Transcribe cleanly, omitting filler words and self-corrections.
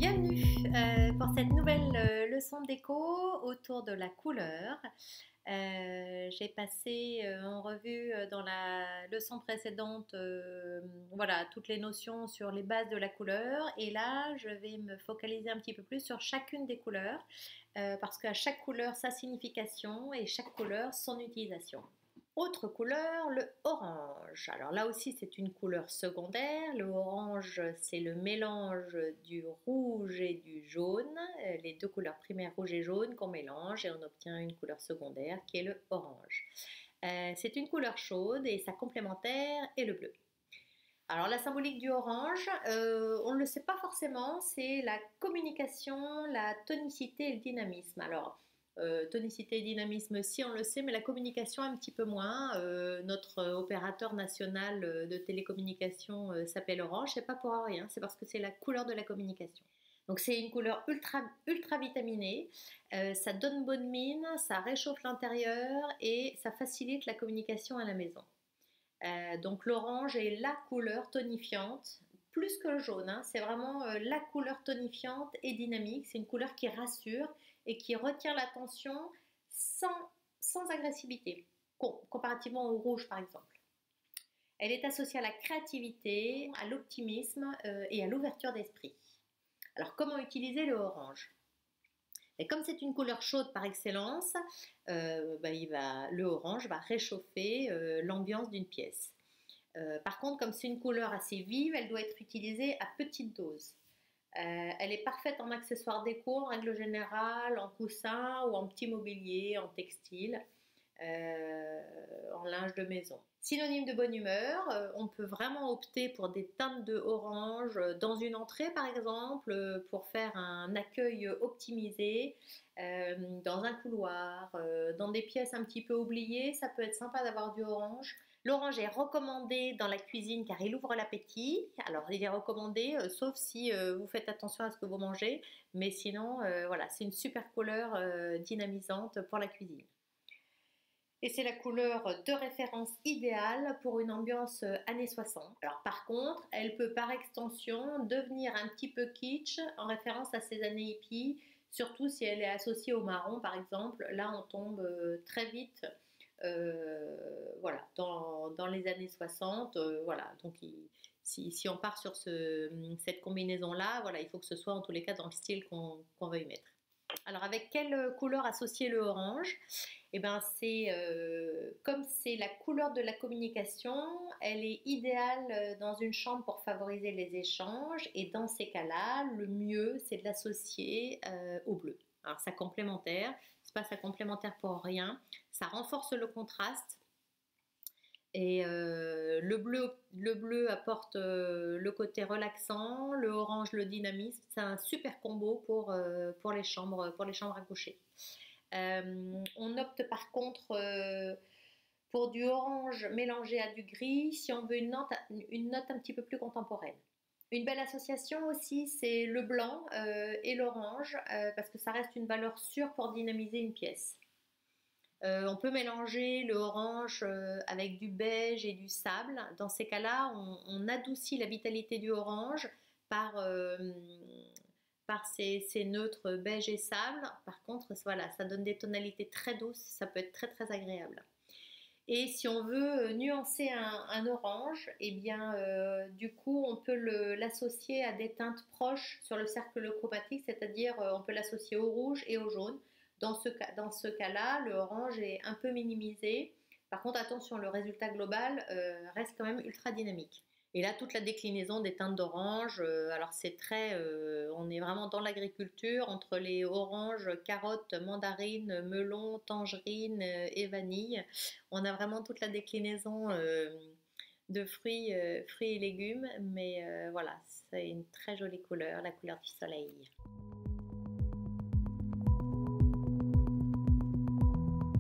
Bienvenue pour cette nouvelle leçon déco autour de la couleur. J'ai passé en revue dans la leçon précédente voilà, toutes les notions sur les bases de la couleur, et là je vais me focaliser un petit peu plus sur chacune des couleurs parce qu'à chaque couleur sa signification et chaque couleur son utilisation. Autre couleur, le orange. Alors là aussi c'est une couleur secondaire. Le orange, c'est le mélange du rouge et du jaune, les deux couleurs primaires rouge et jaune qu'on mélange et on obtient une couleur secondaire qui est le orange. C'est une couleur chaude et sa complémentaire est le bleu. Alors la symbolique du orange, on ne le sait pas forcément, c'est la communication, la tonicité et le dynamisme. Alors tonicité et dynamisme, si on le sait, mais la communication un petit peu moins. Notre opérateur national de télécommunication s'appelle Orange, c'est pas pour rien, c'est parce que c'est la couleur de la communication. Donc c'est une couleur ultra vitaminée, ça donne bonne mine, ça réchauffe l'intérieur et ça facilite la communication à la maison. Donc l'orange est la couleur tonifiante, plus que le jaune, hein, c'est vraiment la couleur tonifiante et dynamique, c'est une couleur qui rassure et qui retient l'attention sans agressivité, comparativement au rouge par exemple. Elle est associée à la créativité, à l'optimisme et à l'ouverture d'esprit. Alors comment utiliser le orange ? Et comme c'est une couleur chaude par excellence, le orange va réchauffer l'ambiance d'une pièce. Par contre, comme c'est une couleur assez vive, elle doit être utilisée à petite dose. Elle est parfaite en accessoires déco, en règle générale, en coussin ou en petit mobilier, en textile, en linge de maison. Synonyme de bonne humeur, on peut vraiment opter pour des teintes de orange dans une entrée par exemple, pour faire un accueil optimisé, dans un couloir, dans des pièces un petit peu oubliées, ça peut être sympa d'avoir du orange. L'orange est recommandé dans la cuisine car il ouvre l'appétit. Alors il est recommandé sauf si vous faites attention à ce que vous mangez, mais sinon voilà, c'est une super couleur dynamisante pour la cuisine. Et c'est la couleur de référence idéale pour une ambiance années 60. Alors par contre, elle peut par extension devenir un petit peu kitsch en référence à ces années hippies, surtout si elle est associée au marron par exemple. Là on tombe très vite voilà, dans les années 60. Voilà, donc si on part sur cette combinaison-là, voilà, il faut que ce soit en tous les cas dans le style qu'on veuille mettre. Alors avec quelle couleur associer le orange ? Eh ben comme c'est la couleur de la communication, elle est idéale dans une chambre pour favoriser les échanges, et dans ces cas-là, le mieux c'est de l'associer au bleu. Alors sa complémentaire, c'est pas sa complémentaire pour rien, ça renforce le contraste. Et le bleu apporte le côté relaxant, le orange le dynamisme. C'est un super combo pour les chambres à coucher. On opte par contre pour du orange mélangé à du gris si on veut une note un petit peu plus contemporaine. Une belle association aussi, c'est le blanc et l'orange parce que ça reste une valeur sûre pour dynamiser une pièce. On peut mélanger le orange avec du beige et du sable. Dans ces cas-là, on adoucit la vitalité du orange par ces neutres beige et sable. Par contre, voilà, ça donne des tonalités très douces, ça peut être très agréable. Et si on veut nuancer un orange, eh bien, du coup, on peut l'associer à des teintes proches sur le cercle chromatique, c'est-à-dire on peut l'associer au rouge et au jaune. Dans ce cas-là, le orange est un peu minimisé. Par contre, attention, le résultat global reste quand même ultra dynamique. Et là, toute la déclinaison des teintes d'orange, alors on est vraiment dans l'agriculture, entre les oranges, carottes, mandarines, melons, tangerines et vanille. On a vraiment toute la déclinaison de fruits et légumes, mais voilà, c'est une très jolie couleur, la couleur du soleil.